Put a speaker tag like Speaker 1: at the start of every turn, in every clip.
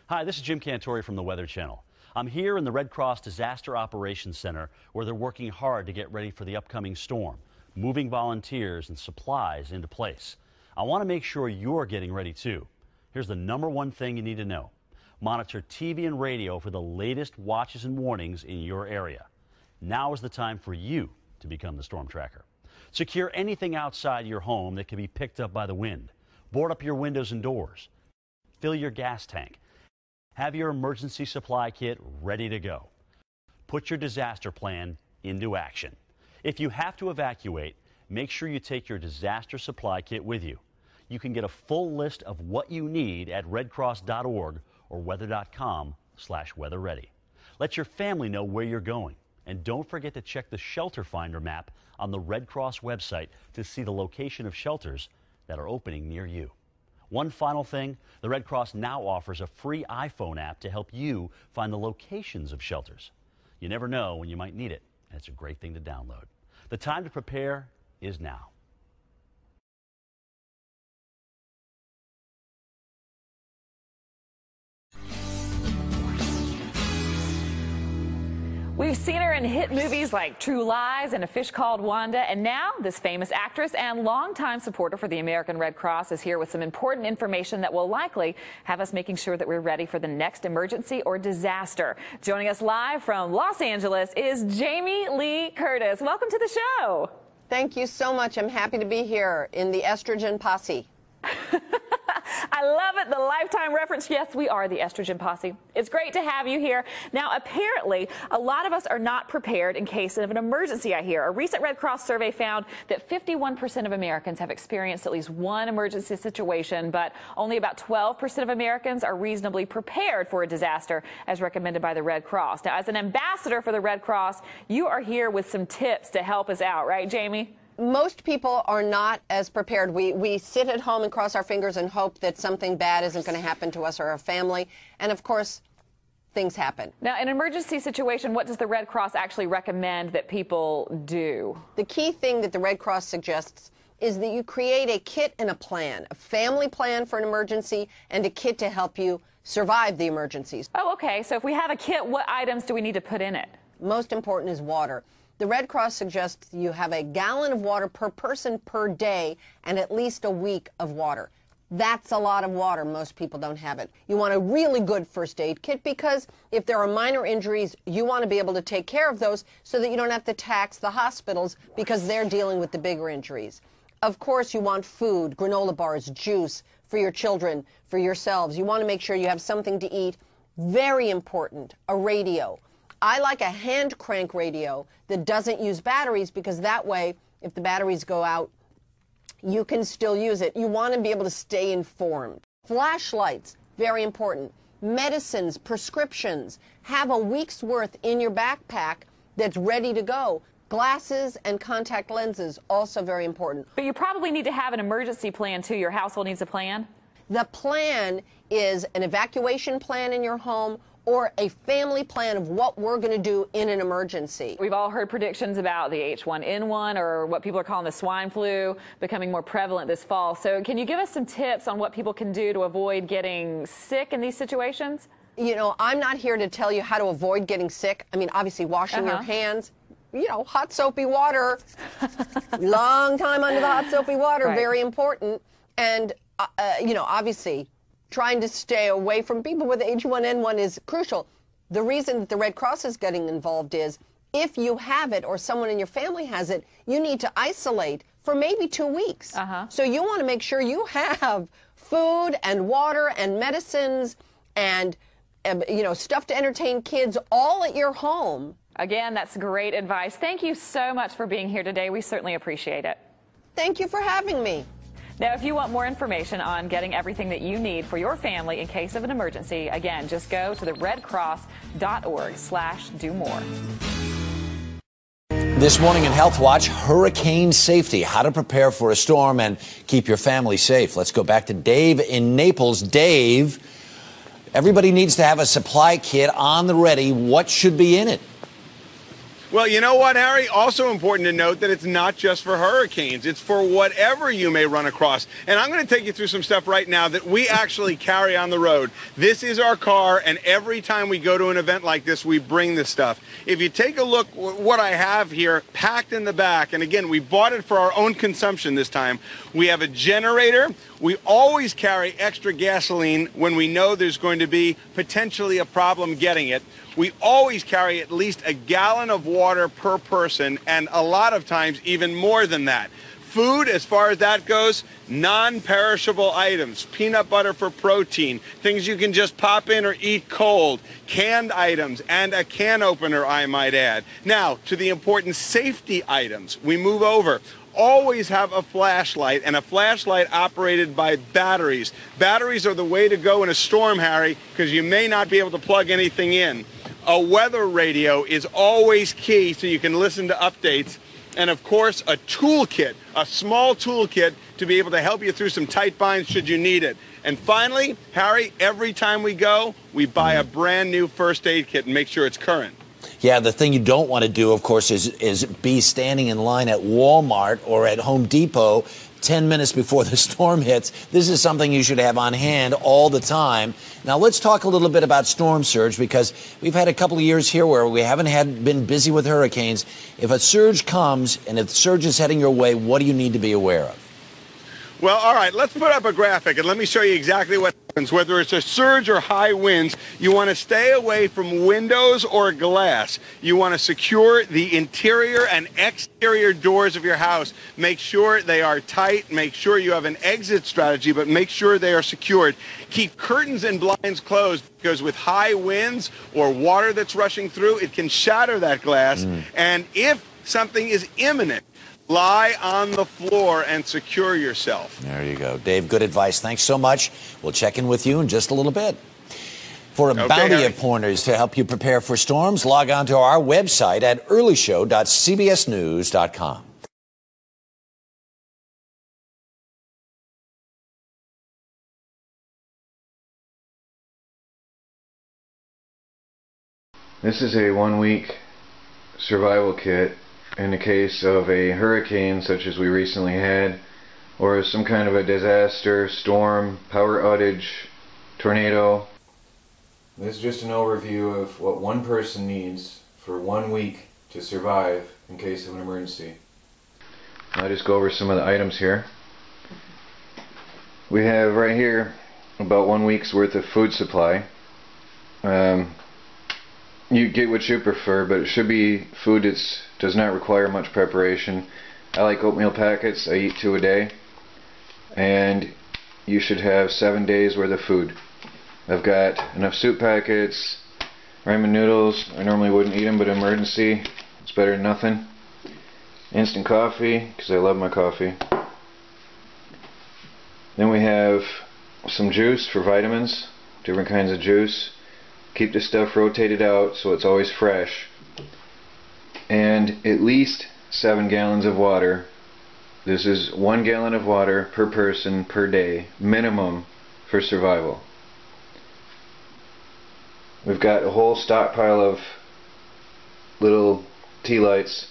Speaker 1: Hi, this is Jim Cantore from the Weather Channel. I'm here in the Red Cross Disaster Operations Center where they're working hard to get ready for the upcoming storm, moving volunteers and supplies into place. I want to make sure you're getting ready too. Here's the #1 thing you need to know. Monitor TV and radio for the latest watches and warnings in your area. Now is the time for you to become the storm tracker. Secure anything outside your home that can be picked up by the wind. Board up your windows and doors. Fill your gas tank. Have your emergency supply kit ready to go. Put your disaster plan into action. If you have to evacuate, make sure you take your disaster supply kit with you. You can get a full list of what you need at redcross.org or weather.com/weatherready. Let your family know where you're going. And don't forget to check the shelter finder map on the Red Cross website to see the location of shelters that are opening near you. One final thing, the Red Cross now offers a free iPhone app to help you find the locations of shelters. You never know when you might need it, and it's a great thing to download. The time to prepare is now.
Speaker 2: We've seen her in hit movies like True Lies and A Fish Called Wanda, and now this famous actress and longtime supporter for the American Red Cross is here with some important information that will likely have us making sure that we're ready for the next emergency or disaster. Joining us live from Los Angeles is Jamie Lee Curtis. Welcome to the show.
Speaker 3: Thank you so much. I'm happy to be here in the estrogen posse.
Speaker 2: I love it, the Lifetime reference. Yes, we are the estrogen posse. It's great to have you here. Now, apparently, a lot of us are not prepared in case of an emergency, I hear. A recent Red Cross survey found that 51% of Americans have experienced at least one emergency situation, but only about 12% of Americans are reasonably prepared for a disaster, as recommended by the Red Cross. Now, as an ambassador for the Red Cross, you are here with some tips to help us out, right, Jamie?
Speaker 3: Most people are not as prepared. We sit at home and cross our fingers and hope that something bad isn't going to happen to us or our family. And of course, things happen.
Speaker 2: Now, in an emergency situation, what does the Red Cross actually recommend that people do?
Speaker 3: The key thing that the Red Cross suggests is that you create a kit and a plan, a family plan for an emergency and a kit to help you survive the emergencies.
Speaker 2: Oh, okay. So if we have a kit, what items do we need to put in it?
Speaker 3: Most important is water. The Red Cross suggests you have a gallon of water per person per day and at least a week of water. That's a lot of water. Most people don't have it. You want a really good first aid kit because if there are minor injuries, you want to be able to take care of those so that you don't have to tax the hospitals because they're dealing with the bigger injuries. Of course, you want food, granola bars, juice for your children, for yourselves. You want to make sure you have something to eat. Very important, a radio. I like a hand crank radio that doesn't use batteries because that way, if the batteries go out, you can still use it. You want to be able to stay informed. Flashlights, very important. Medicines, prescriptions. Have a week's worth in your backpack that's ready to go. Glasses and contact lenses, also very important.
Speaker 2: But you probably need to have an emergency plan too. Your household needs a plan?
Speaker 3: The plan is an evacuation plan in your home or a family plan of what we're going to do in an emergency.
Speaker 2: We've all heard predictions about the H1N1 or what people are calling the swine flu becoming more prevalent this fall. So can you give us some tips on what people can do to avoid getting sick in these situations?
Speaker 3: You know, I'm not here to tell you how to avoid getting sick. I mean, obviously washing your hands, you know, hot soapy water, long time under the hot soapy water,
Speaker 2: right.
Speaker 3: Very important. And, you know, obviously trying to stay away from people with H1N1 is crucial. The reason that the Red Cross is getting involved is if you have it or someone in your family has it, you need to isolate for maybe 2 weeks. So you want to make sure you have food and water and medicines and, you know, stuff to entertain kids all at your home.
Speaker 2: Again, that's great advice. Thank you so much for being here today. We certainly appreciate it.
Speaker 3: Thank you for having me.
Speaker 2: Now, if you want more information on getting everything that you need for your family in case of an emergency, again, just go to the redcross.org/do-more.
Speaker 4: This morning in Health Watch, hurricane safety, how to prepare for a storm and keep your family safe. Let's go back to Dave in Naples. Dave, everybody needs to have a supply kit on the ready. What should be in it?
Speaker 5: Well, you know what, Harry? Also important to note that it's not just for hurricanes. It's for whatever you may run across. And I'm going to take you through some stuff right now that we actually carry on the road. This is our car, and every time we go to an event like this, we bring this stuff. If you take a look what I have here packed in the back, and again, we bought it for our own consumption this time. We have a generator. We always carry extra gasoline when we know there's going to be potentially a problem getting it. We always carry at least a gallon of water per person, and a lot of times even more than that. Food, as far as that goes, non-perishable items, peanut butter for protein, things you can just pop in or eat cold, canned items, and a can opener, I might add. Now, to the important safety items, we move over. Always have a flashlight, and a flashlight operated by batteries. Batteries are the way to go in a storm, Harry, because you may not be able to plug anything in. A weather radio is always key so you can listen to updates. And of course, a toolkit, a small toolkit to be able to help you through some tight binds should you need it. And finally, Harry, every time we go, we buy a brand new first aid kit and make sure it's current.
Speaker 4: Yeah, the thing you don't want to do, of course, is be standing in line at Walmart or at Home Depot 10 minutes before the storm hits. This is something you should have on hand all the time. Now, let's talk a little bit about storm surge, because we've had a couple of years here where we haven't been busy with hurricanes. If a surge comes and if the surge is heading your way, what do you need to be aware of?
Speaker 5: Well, all right, let's put up a graphic and let me show you exactly what happens. Whether it's a surge or high winds, you want to stay away from windows or glass. You want to secure the interior and exterior doors of your house. Make sure they are tight. Make sure you have an exit strategy, but make sure they are secured. Keep curtains and blinds closed, because with high winds or water that's rushing through, it can shatter that glass. And if something is imminent, lie on the floor and secure yourself.
Speaker 4: There you go. Dave, good advice. Thanks so much. We'll check in with you in just a little bit. For a bounty
Speaker 5: Harry.
Speaker 4: of pointers to help you prepare for storms, log on to our website at earlyshow.cbsnews.com.
Speaker 6: This is a 1-week survival kit in the case of a hurricane such as we recently had, or some kind of a disaster, storm, power outage, tornado. This is just an overview of what one person needs for 1 week to survive in case of an emergency. I'll just go over some of the items here. We have right here about 1 week's worth of food supply. You get what you prefer, but it should be food that does not require much preparation. I like oatmeal packets. I eat 2 a day, and you should have 7 days worth of food. I've got enough soup packets, ramen noodles. I normally wouldn't eat them, but emergency, it's better than nothing. Instant coffee, because I love my coffee. Then we have some juice for vitamins, different kinds of juice. Keep this stuff rotated out so it's always fresh. And at least 7 gallons of water. This is 1 gallon of water per person per day, minimum, for survival. We've got a whole stockpile of little tea lights.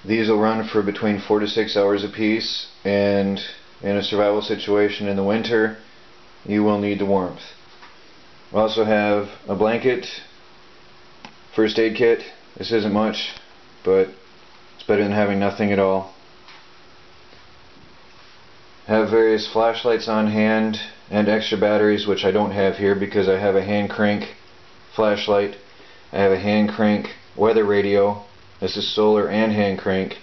Speaker 6: These will run for between 4 to 6 hours apiece, and in a survival situation in the winter, you will need the warmth. We also have a blanket, first aid kit. This isn't much, but it's better than having nothing at all. Have various flashlights on hand and extra batteries, which I don't have here because I have a hand crank flashlight. I have a hand crank weather radio. This is solar and hand crank.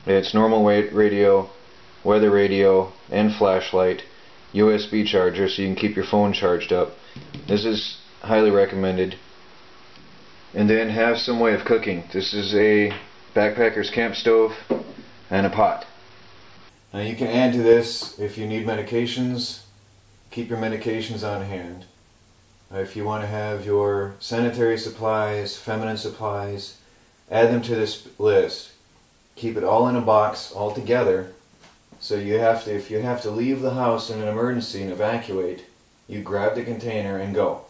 Speaker 6: It's normal radio, weather radio, and flashlight. USB charger so you can keep your phone charged up. This is highly recommended. And then have some way of cooking. This is a backpacker's camp stove and a pot. Now you can add to this if you need medications. Keep your medications on hand. If you want to have your sanitary supplies, feminine supplies, add them to this list. Keep it all in a box all together. So if you have to leave the house in an emergency and evacuate, you grab the container and go.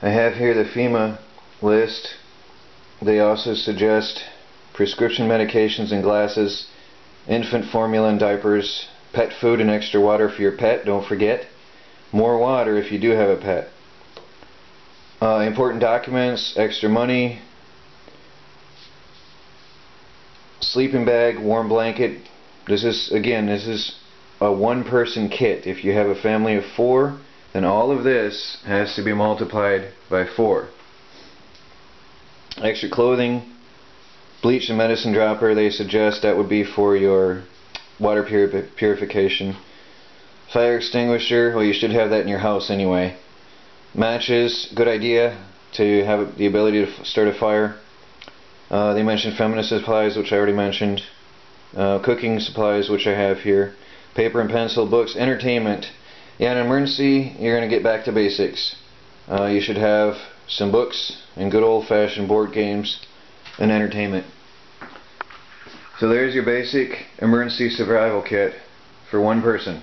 Speaker 6: I have here the FEMA list. They also suggest prescription medications and glasses, infant formula and diapers, pet food and extra water for your pet, don't forget. More water if you do have a pet. Important documents, extra money, sleeping bag, warm blanket. This is a one-person kit. If you have a family of 4, then all of this has to be multiplied by 4. Extra clothing, bleach and medicine dropper, they suggest that would be for your water purification. Fire extinguisher, well, you should have that in your house anyway. Matches, good idea to have the ability to start a fire. They mentioned feminine supplies, which I already mentioned. Cooking supplies, which I have here. Paper and pencil, books, entertainment. Yeah, in an emergency, you're going to get back to basics. You should have some books and good old-fashioned board games and entertainment. So there's your basic emergency survival kit for one person.